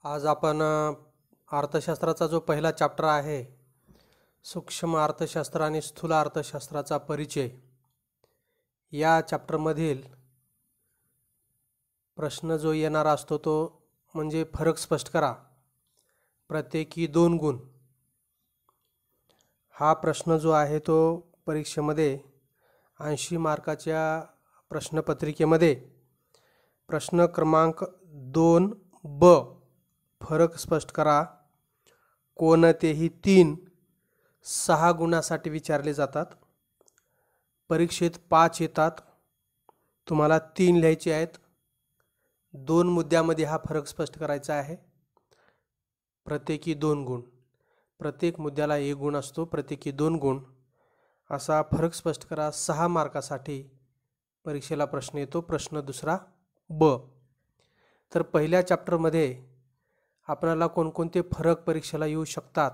आज आपण अर्थशास्त्राचा जो पहिला चॅप्टर आहे, सूक्ष्म अर्थशास्त्र आणि स्थूल अर्थशास्त्राचा परिचय, या चॅप्टरमधील प्रश्न जो येणार असतो तो म्हणजे फरक स्पष्ट करा, प्रत्येकी 2 गुण. हा प्रश्न जो आहे तो परीक्षेमध्ये 80 मार्काच्या प्रश्नपत्रिकेमध्ये प्रश्न क्रमांक 2B फरक स्पष्ट करा कोणतेही 3-6 गुणासाठी विचारले जातात. परीक्षेत 5 येतात, तुम्हाला 3 लिहायचे आहेत. 2 मुद्द्यामध्ये हा फरक स्पष्ट करायचा आहे. प्रत्येकी 2 गुण, प्रत्येक मुद्द्याला 1 गुण असतो, प्रत्येकी 2 गुण असा फरक स्पष्ट करा. 6 मार्कासाठी परीक्षेला प्रश्न येतो. प्रश्न दुसरा ब. तर पहिल्या चॅप्टरमध्ये आपल्याला कोणकोणते फरक परीक्षेला येऊ शकतात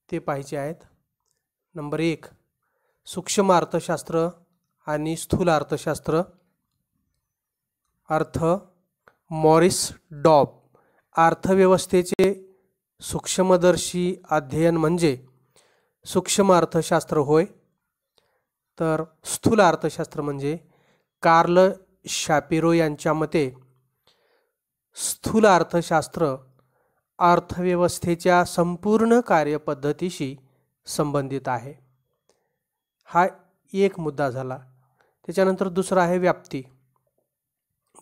ते पाहायचे आहेत. नंबर 1, सूक्ष्म अर्थशास्त्र आणि स्थूल अर्थशास्त्र. अर्थ, मॉरिस डॉब. अर्थव्यवस्थेचे सूक्ष्मदर्शी अध्ययन म्हणजे सूक्ष्म अर्थशास्त्र होय. तर स्थूल अर्थशास्त्र म्हणजे कार्ल शापिरो यांच्या मते स्थूल अर्थशास्त्र अर्थव्यवस्थेच्या संपूर्ण कार्यपद्धतीशी संबंधित आहे. हा एक मुद्दा झाला. त्याच्यानंतर दुसरा आहे व्याप्ती.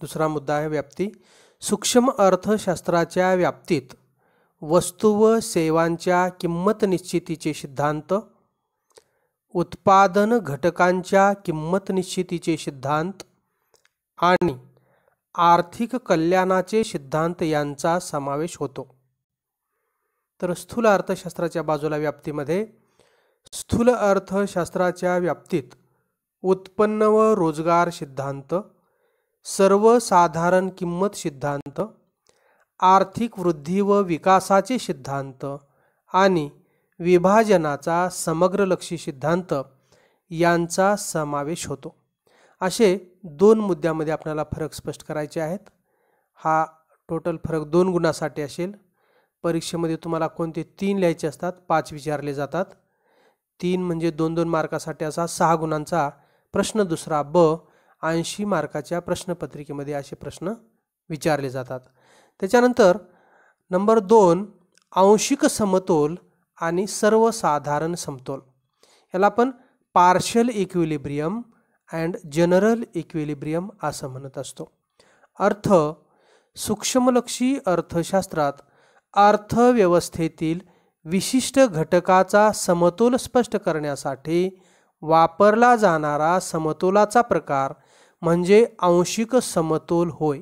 दुसरा मुद्दा आहे व्याप्ती. सूक्ष्म अर्थशास्त्राच्या व्याप्तीत वस्तू व सेवांच्या किंमत निश्चितीचे सिद्धांत, उत्पादन घटकांच्या किंमत निश्चितीचे सिद्धांत आणि आर्थिक कल्याणाचे सिद्धांत यांचा समावेश होतो. तर स्थूल अर्थशास्त्राच्या बाजूला व्याप्तीमध्ये स्थूल अर्थशास्त्राच्या व्याप्तीत उत्पन्न व रोजगार सिद्धांत, सर्वसाधारण किंमत सिद्धांत, आर्थिक वृद्धी व विकासाचे सिद्धांत आणि विभाजनाचा समग्रलक्षी सिद्धांत यांचा समावेश होतो. असे 2 मुद्द्यामध्ये आपल्याला फरक स्पष्ट करायचे आहेत. हा टोटल फरक 2 गुणासाठी असेल. परीक्षेमध्ये तुम्हाला कोणते 3 लिहायचे असतात, 5 विचारले जातात. 3 म्हणजे 2-2 मार्कासाठी असा 6 गुणांचा प्रश्न दुसरा ब. 80 मार्काच्या प्रश्नपत्रिकेमध्ये असे प्रश्न विचारले जातात. त्याच्यानंतर नंबर 2, आंशिक समतोल आणि सर्वसाधारण समतोल. याला आपण partial equilibrium and general equilibrium असं म्हणत असतो. अर्थ, सूक्ष्मलक्षी अर्थशास्त्रात अर्थव्यवस्थेतील विशिष्ट घटकाचा समतोल स्पष्ट करण्यासाठी वापरला जाणारा समतोलाचा प्रकार म्हणजे आंशिक समतोल होय.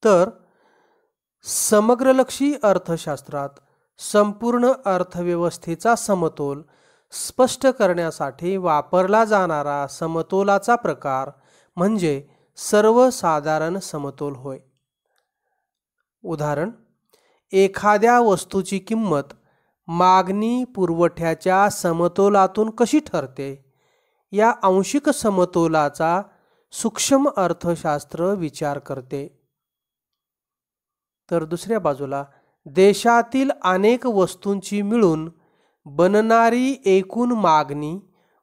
तर समग्रलक्षी अर्थशास्त्रात संपूर्ण अर्थव्यवस्थेचा समतोल स्पष्ट करण्यासाठी वापरला जाणारा समतोलाचा प्रकार म्हणजे सर्वसाधारण समतोल होय. उदाहरण, एखाद्या वस्तूची किंमत मागणी पुरवठ्याच्या समतोलातून कशी ठरते या आंशिक समतोलाचा सूक्ष्म अर्थशास्त्र विचार करते. तर दुसऱ्या बाजूला देशातील अनेक वस्तूंची मिळून बनणारी एकूण मागणी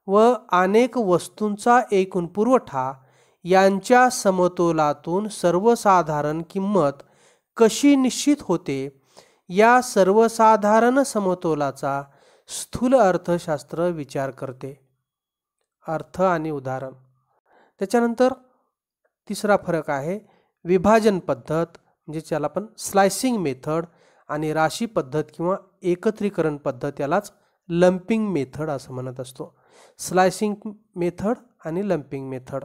व अनेक वस्तूंचा एकूण पुरवठा यांच्या समतोलातून सर्वसाधारण किंमत कशी निश्चित होते या सर्वसाधारण समतोलाचा स्थूल अर्थशास्त्र विचार करते. अर्थ आणि उदाहरण. त्याच्यानंतर तिसरा फरक आहे विभाजन पद्धत, म्हणजे ज्याला आपण स्लायसिंग मेथड, आणि राशी पद्धत किंवा एकत्रीकरण पद्धत, यालाच लंपिंग मेथड असं म्हणत असतो. स्लायसिंग मेथड आणि लंपिंग मेथड.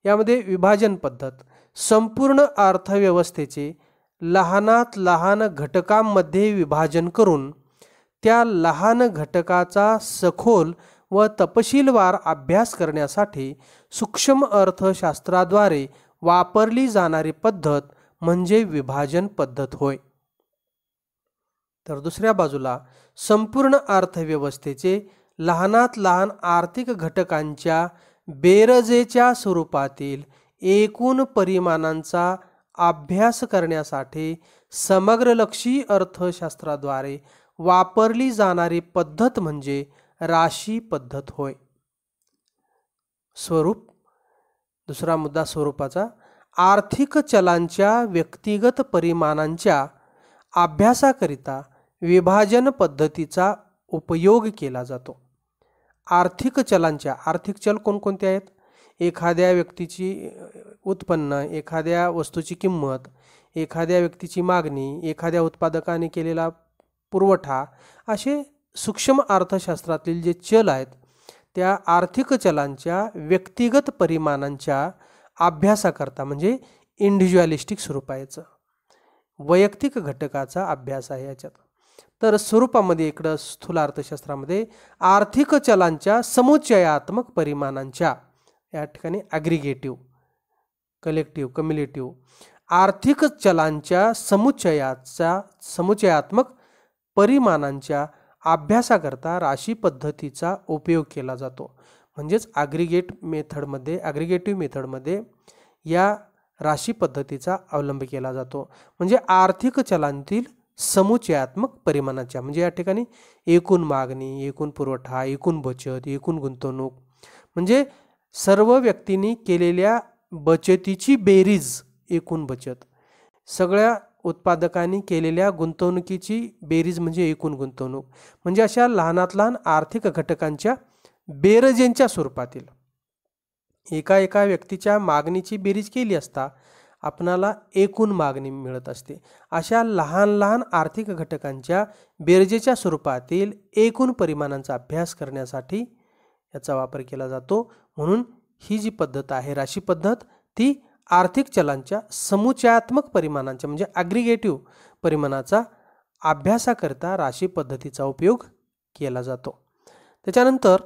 यामध्ये विभाजन पद्धत संपूर्ण अर्थव्यवस्थेचे लहानात लहान घटकांमध्ये विभाजन करून त्या लहान घटकाचा सखोल व तपशीलवार अभ्यास करण्यासाठी सूक्ष्म अर्थशास्त्राद्वारे वापरली जाणारी पद्धत म्हणजे विभाजन पद्धत होय. तर दुसऱ्या बाजूला संपूर्ण अर्थव्यवस्थेचे लहानात लहान आर्थिक घटकांच्या बेरजेच्या स्वरूपातील एकूण परिमाणांचा अभ्यास करण्यासाठी समग्रलक्षी अर्थशास्त्राद्वारे वापरली जाणारी पद्धत म्हणजे राशी पद्धत होय. स्वरूप, दुसरा मुद्दा स्वरूपाचा. आर्थिक चलांच्या व्यक्तिगत परिमाणांच्या अभ्यासाकरिता विभाजन पद्धतीचा उपयोग केला जातो. आर्थिक चलांच्या, आर्थिक चल कोणकोणते आहेत? एखाद्या व्यक्तीची उत्पन्न, एखाद्या वस्तूची किंमत, एखाद्या व्यक्तीची मागणी, एखाद्या उत्पादकाने केलेला पुरवठा, असे सूक्ष्म अर्थशास्त्रातील जे चल आहेत त्या आर्थिक चलांच्या व्यक्तिगत परिमाणांच्या अभ्यासाकरता म्हणजे इंडिव्हिज्युअलिस्टिक स्वरूपाचं वैयक्तिक घटकाचा अभ्यास आहे याच्यात. तर स्वरूपामध्ये इकडं स्थूल अर्थशास्त्रामध्ये आर्थिक चलांच्या समुच्चयात्मक परिमाणांच्या, या ठिकाणी ॲग्रिगेटिव्ह, कलेक्टिव्ह, कम्युलेटिव्ह, आर्थिक चलांच्या समुच्चयात्मक परिमाणांच्या अभ्यासाकरता राशी पद्धतीचा उपयोग केला जातो. म्हणजेच ॲग्रिगेटिव्ह मेथडमध्ये या राशी पद्धतीचा अवलंब केला जातो. म्हणजे आर्थिक चलांतील समुच्चयात्मक परिमाणाच्या, म्हणजे या ठिकाणी एकूण मागणी, एकूण पुरवठा, एकूण बचत, एकूण गुंतवणूक, म्हणजे सर्व व्यक्तींनी केलेल्या बचतीची बेरीज एकूण बचत, सगळ्या उत्पादकांनी केलेल्या गुंतवणुकीची बेरीज म्हणजे एकूण गुंतवणूक, म्हणजे अशा लहानात लहान आर्थिक घटकांच्या बेरजेंच्या स्वरूपातील एका व्यक्तीच्या मागणीची बेरीज केली असता आपणाला एकूण मागणी मिळत असते. अशा लहान लहान आर्थिक घटकांच्या बेरजेच्या स्वरूपातील एकूण परिमाणांचा अभ्यास करण्यासाठी याचा वापर केला जातो. म्हणून ही जी पद्धत आहे राशी पद्धत, ती आर्थिक चलांच्या समुच्चयात्मक परिमाणांच्या म्हणजे ॲग्रिगेटिव्ह परिमाणाचा अभ्यासाकरता राशी पद्धतीचा उपयोग केला जातो. त्याच्यानंतर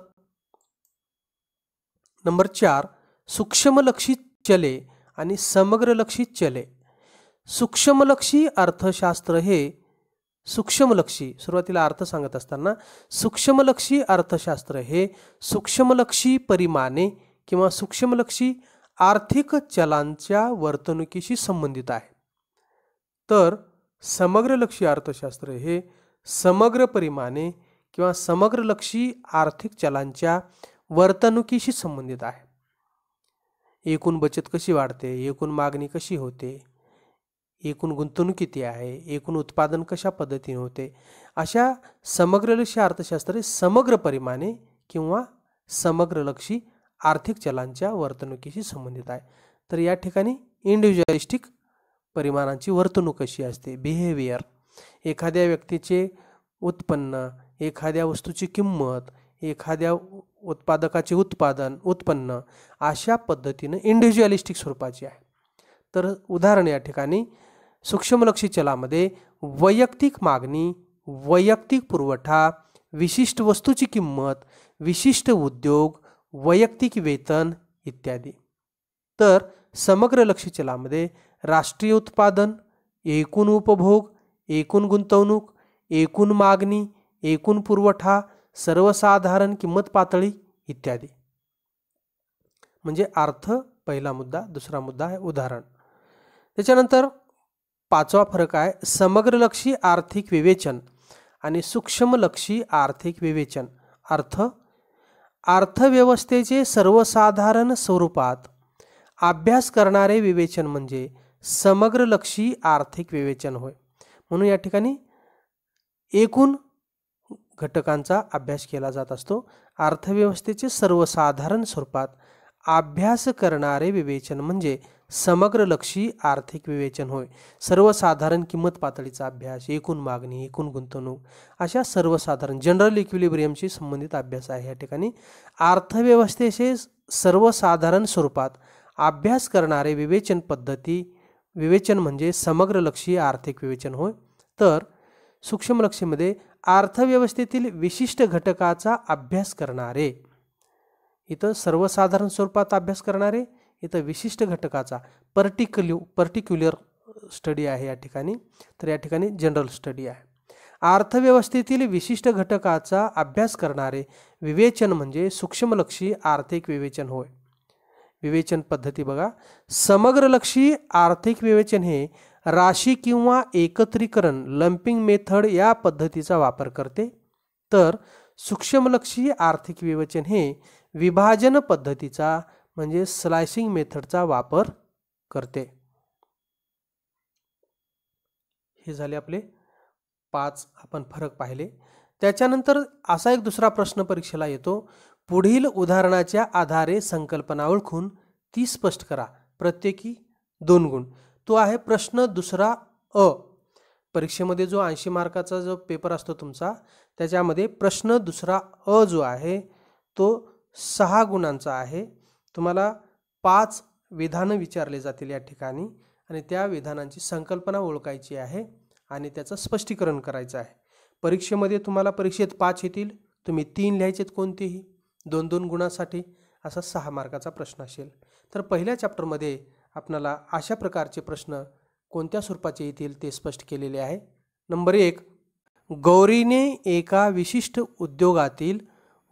नंबर 4, सूक्ष्मलक्षी चले आणि समग्रलक्षी चले. सूक्ष्मलक्षी अर्थशास्त्र हे सूक्ष्मलक्षी, सुरुवातीला अर्थ सांगत असताना सूक्ष्मलक्षी अर्थशास्त्र हे सूक्ष्मलक्षी परिमाणे किंवा सूक्ष्मलक्षी आर्थिक चलांच्या वर्तणुकीशी संबंधित आहे. तर समग्रलक्षी अर्थशास्त्र हे समग्र परिमाणे किंवा समग्रलक्षी आर्थिक चलांच्या वर्तणुकीशी संबंधित आहे. एकूण बचत कशी वाढते, एकूण मागणी कशी होते, एकूण गुंतवणूक किती आहे, एकूण उत्पादन कशा पद्धतीने होते, अशा समग्रलक्षी अर्थशास्त्र हे समग्र परिमाणे किंवा समग्रलक्षी आर्थिक चलांच्या वर्तणुकीशी संबंधित आहे. तर या ठिकाणी इंडिव्हिज्युअलिस्टिक परिमाणांची वर्तणूक कशी असते, बिहेवियर, एखाद्या व्यक्तीचे उत्पन्न, एखाद्या वस्तूची किंमत, एखाद्या उत्पादकाचे उत्पन्न अशा पद्धतीने इंडिव्हिज्युअलिस्टिक स्वरूपाची आहे. तर उदाहरण या ठिकाणी सूक्ष्मलक्षी चलामध्ये वैयक्तिक मागणी, वैयक्तिक पुरवठा, विशिष्ट वस्तूची किंमत, विशिष्ट उद्योग, वैयक्तिक वेतन इत्यादी. तर समग्रलक्षी चलामध्ये राष्ट्रीय उत्पादन, एकूण उपभोग, एकूण गुंतवणूक, एकूण मागणी, एकूण पुरवठा, सर्वसाधारण किंमत पातळी इत्यादी. म्हणजे अर्थ पहिला मुद्दा, दुसरा मुद्दा आहे उदाहरण. त्याच्यानंतर 5वा फरक आहे समग्रलक्षी आर्थिक विवेचन आणि सूक्ष्मलक्षी आर्थिक विवेचन. अर्थव्यवस्थेचे सर्वसाधारण स्वरूपात अभ्यास करणारे विवेचन म्हणजे समग्रलक्षी आर्थिक विवेचन होय. म्हणून या ठिकाणी एकूण घटकांचा अभ्यास केला जात असतो. अर्थव्यवस्थेचे सर्वसाधारण स्वरूपात अभ्यास करणारे विवेचन म्हणजे समग्रलक्षी आर्थिक विवेचन होय. सर्वसाधारण किंमत पातळीचा अभ्यास, एकूण मागणी, एकूण गुंतवणूक अशा सर्वसाधारण जनरल इक्विलिब्रियमशी संबंधित अभ्यास आहे. या ठिकाणी अर्थव्यवस्थेचे सर्वसाधारण स्वरूपात अभ्यास करणारे विवेचन म्हणजे समग्रलक्षी आर्थिक विवेचन होय. तर सूक्ष्मलक्षीमध्ये अर्थव्यवस्थेतील विशिष्ट घटकाचा अभ्यास करणारे, इथं सर्वसाधारण स्वरूपात अभ्यास करणारे, इथं विशिष्ट घटकाचा पर्टिक्युलर स्टडी आहे या ठिकाणी. तर या ठिकाणी जनरल स्टडी आहे. अर्थव्यवस्थेतील विशिष्ट घटकाचा अभ्यास करणारे विवेचन म्हणजे सूक्ष्मलक्षी आर्थिक विवेचन होय. विवेचन पद्धती बघा. समग्रलक्षी आर्थिक विवेचन हे राशी किंवा एकत्रीकरण लंपिंग मेथड या पद्धतीचा वापर करते, तर सूक्ष्मलक्षी आर्थिक विवेचन हे विभाजन पद्धतीचा म्हणजे स्लायसिंग मेथडचा वापर करते. हे झाले आपले 5 आपण फरक पाहिले. त्याच्यानंतर असा एक दुसरा प्रश्न परीक्षेला येतो. पुढील उदाहरणाच्या आधारे संकल्पना ओळखून ती स्पष्ट करा. प्रत्येकी 2 गुण. तो आहे प्रश्न दुसरा अ. परीक्षेमध्ये जो 80 मार्काचा जो पेपर असतो तुमचा, त्याच्यामध्ये प्रश्न दुसरा अ जो आहे तो 6 गुणांचा आहे. तुम्हाला 5 विधानं विचारले जातील या ठिकाणी आणि त्या विधानांची संकल्पना ओळखायची आहे आणि त्याचं स्पष्टीकरण करायचं आहे. परीक्षेमध्ये तुम्हाला परीक्षेत 5 येतील, तुम्ही 3 लिहायचेत कोणतेही 2-2 गुणासाठी, असा 6 मार्काचा प्रश्न असेल. तर पहिल्या चॅप्टरमध्ये आपल्याला अशा प्रकारचे प्रश्न कोणत्या स्वरूपाचे येतील ते स्पष्ट केलेले आहे. नंबर 1, गौरीने एका विशिष्ट उद्योगातील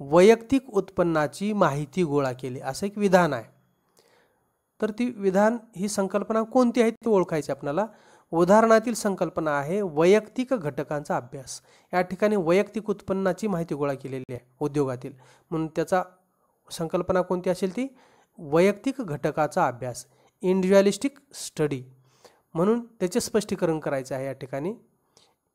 वैयक्तिक उत्पन्नाची माहिती गोळा केली, असं एक विधान आहे. तर ती विधान ही संकल्पना कोणती आहे ते ओळखायची आपल्याला. उदाहरणातील संकल्पना आहे वैयक्तिक घटकांचा अभ्यास. या ठिकाणी वैयक्तिक उत्पन्नाची माहिती गोळा केलेली आहे उद्योगातील, म्हणून त्याचा संकल्पना कोणती असेल ती वैयक्तिक घटकाचा अभ्यास, इंडिव्हिज्युअलिस्टिक स्टडी, म्हणून त्याचे स्पष्टीकरण करायचे आहे. या ठिकाणी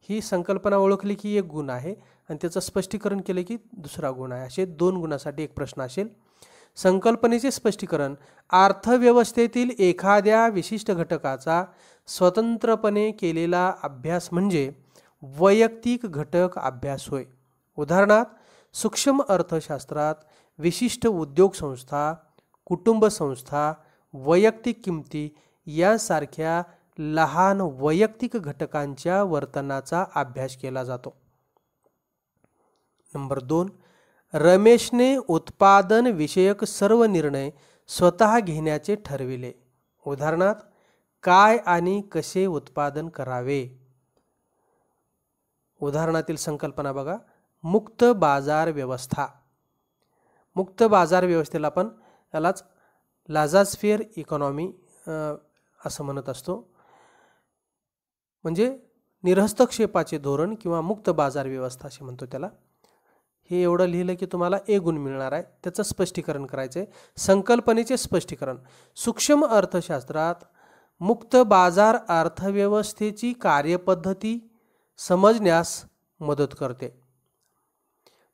ही संकल्पना ओळखली की 1 गुण आहे आणि त्याचं स्पष्टीकरण केले की दुसरा गुण आहे. असे 2 गुणासाठी एक प्रश्न असेल. संकल्पनेचे स्पष्टीकरण, अर्थव्यवस्थेतील एखाद्या विशिष्ट घटकाचा स्वतंत्रपणे केलेला अभ्यास म्हणजे वैयक्तिक घटक अभ्यास होय. उदाहरणार्थ सूक्ष्म अर्थशास्त्रात विशिष्ट उद्योग संस्था, कुटुंब संस्था, वैयक्तिक किमती यासारख्या लहान वैयक्तिक घटकांच्या वर्तनाचा अभ्यास केला जातो. नंबर 2, रमेशने उत्पादन विषयक सर्व निर्णय स्वतः घेण्याचे ठरविले. उदाहरणार्थ काय आणि कसे उत्पादन करावे. उदाहरणातील संकल्पना बघा, मुक्त बाजार व्यवस्था. मुक्त बाजार व्यवस्थेला आपण यालाच लाजास्फियर इकॉनॉमी असं म्हणत असतो, म्हणजे निरहस्तक्षेपाचे धोरण किंवा मुक्त बाजार व्यवस्था असे म्हणतो त्याला. हे एवढं लिहिलं की तुम्हाला 1 गुण मिळणार आहे. त्याचं स्पष्टीकरण करायचं आहे. संकल्पनेचे स्पष्टीकरण, सूक्ष्म अर्थशास्त्रात मुक्त बाजार अर्थव्यवस्थेची कार्यपद्धती समजण्यास मदत करते.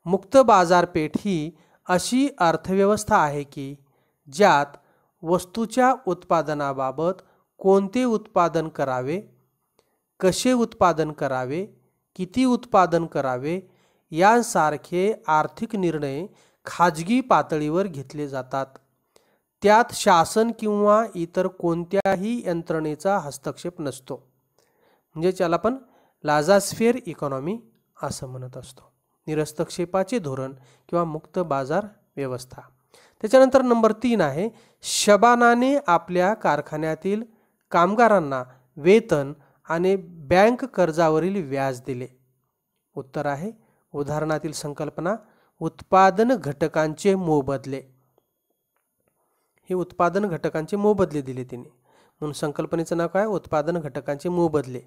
मुक्त बाजारपेठ ही अशी अर्थव्यवस्था आहे की ज्यात वस्तूच्या उत्पादनाबाबत कोणते उत्पादन करावे, कसे उत्पादन करावे, किती उत्पादन करावे यांसारखे आर्थिक निर्णय खाजगी पातळीवर घेतले जातात. त्यात शासन किंवा इतर कोणत्याही यंत्रणेचा हस्तक्षेप नसतो, म्हणजे त्याला आपण लाजास्फियर इकॉनॉमी असं म्हणत असतो. निरहस्तक्षेपाचे धोरण किंवा मुक्त बाजार व्यवस्था. त्याच्यानंतर नंबर 3 आहे, शबानाने आपल्या कारखान्यातील कामगारांना वेतन आणि बँक कर्जावरील व्याज दिले. उत्तर आहे उदाहरणातील संकल्पना उत्पादन घटकांचे मोबदले. हे उत्पादन घटकांचे मोबदले दिले तिने, म्हणून संकल्पनेचं नाव काय, उत्पादन घटकांचे मोबदले.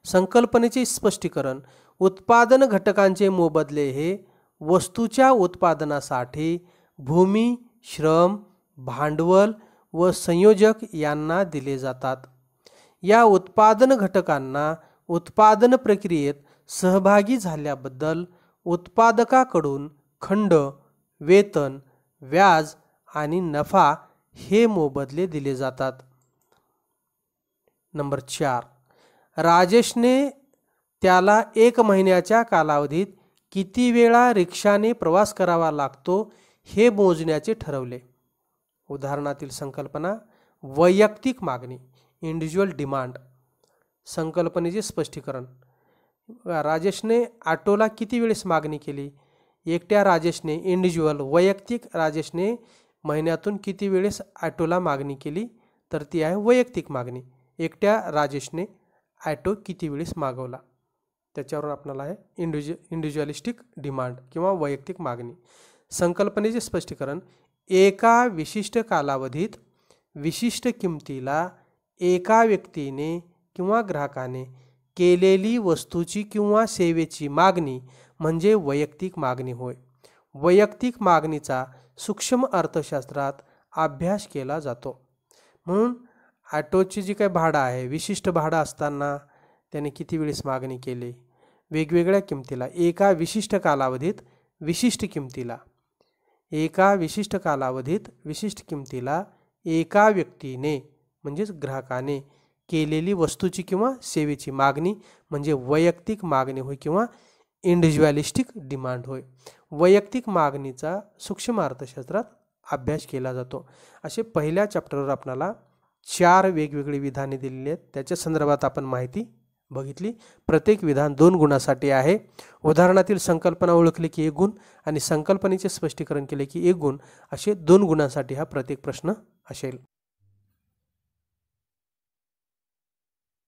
संकल्पनेचे स्पष्टीकरण, उत्पादन घटकांचे मोबदले हे वस्तूच्या उत्पादनासाठी भूमी, श्रम, भांडवल व संयोजक यांना दिले जातात. या उत्पादन घटकांना उत्पादन प्रक्रियेत सहभागी झाल्याबद्दल उत्पादकाकडून खंड, वेतन, व्याज आणि नफा हे मोबदले दिले जातात. नंबर 4, राजेशने त्याला 1 महिन्याच्या कालावधीत किती वेळा रिक्षाने प्रवास करावा लागतो हे मोजण्याचे ठरवले. उदाहरणातील संकल्पना वैयक्तिक मागणी, इंडिव्हिज्युअल डिमांड. संकल्पनेचे स्पष्टीकरण, राजेशने ऑटोला किती वेळेस मागणी केली. एकट्या राजेशने, इंडिव्हिज्युअल वैयक्तिक राजेशने महिन्यातून किती वेळेस ऑटोला मागणी केली, तर ती आहे वैयक्तिक मागणी. एकट्या राजेशने ऑटो किती वेळेस मागवला, त्याच्यावरून आपल्याला आहे इंडिव्हिज्युअलिस्टिक डिमांड किंवा वैयक्तिक मागणी. संकल्पनेचे स्पष्टीकरण: एका विशिष्ट कालावधीत विशिष्ट किमतीला एका व्यक्तीने किंवा ग्राहकाने केलेली वस्तूची किंवा सेवेची मागणी म्हणजे वैयक्तिक मागणी होय. वैयक्तिक मागणीचा सूक्ष्म अर्थशास्त्रात अभ्यास केला जातो. म्हणून ऑटोची जी काही भाडं आहे, विशिष्ट भाडं असताना त्याने किती वेळेस मागणी केली, वेगवेगळ्या किमतीला, एका विशिष्ट कालावधीत विशिष्ट किमतीला, एका विशिष्ट कालावधीत विशिष्ट किमतीला एका व्यक्तीने म्हणजेच ग्राहकाने केलेली वस्तूची किंवा सेवेची मागणी म्हणजे वैयक्तिक मागणी होय किंवा इंडिव्हिज्युअलिस्टिक डिमांड होय. वैयक्तिक मागणीचा सूक्ष्म अर्थशास्त्रात अभ्यास केला जातो. असे पहिल्या चॅप्टरवर आपल्याला 4 वेगवेगळी विधाने दिलेली आहेत. त्याच्या संदर्भात आपण माहिती बघितली. प्रत्येक विधान 2 गुणासाठी आहे. उदाहरणातील संकल्पना ओळखली की 1 गुण आणि संकल्पनेचे स्पष्टीकरण केले की 1 गुण, असे 2 गुणांसाठी हा प्रत्येक प्रश्न असेल.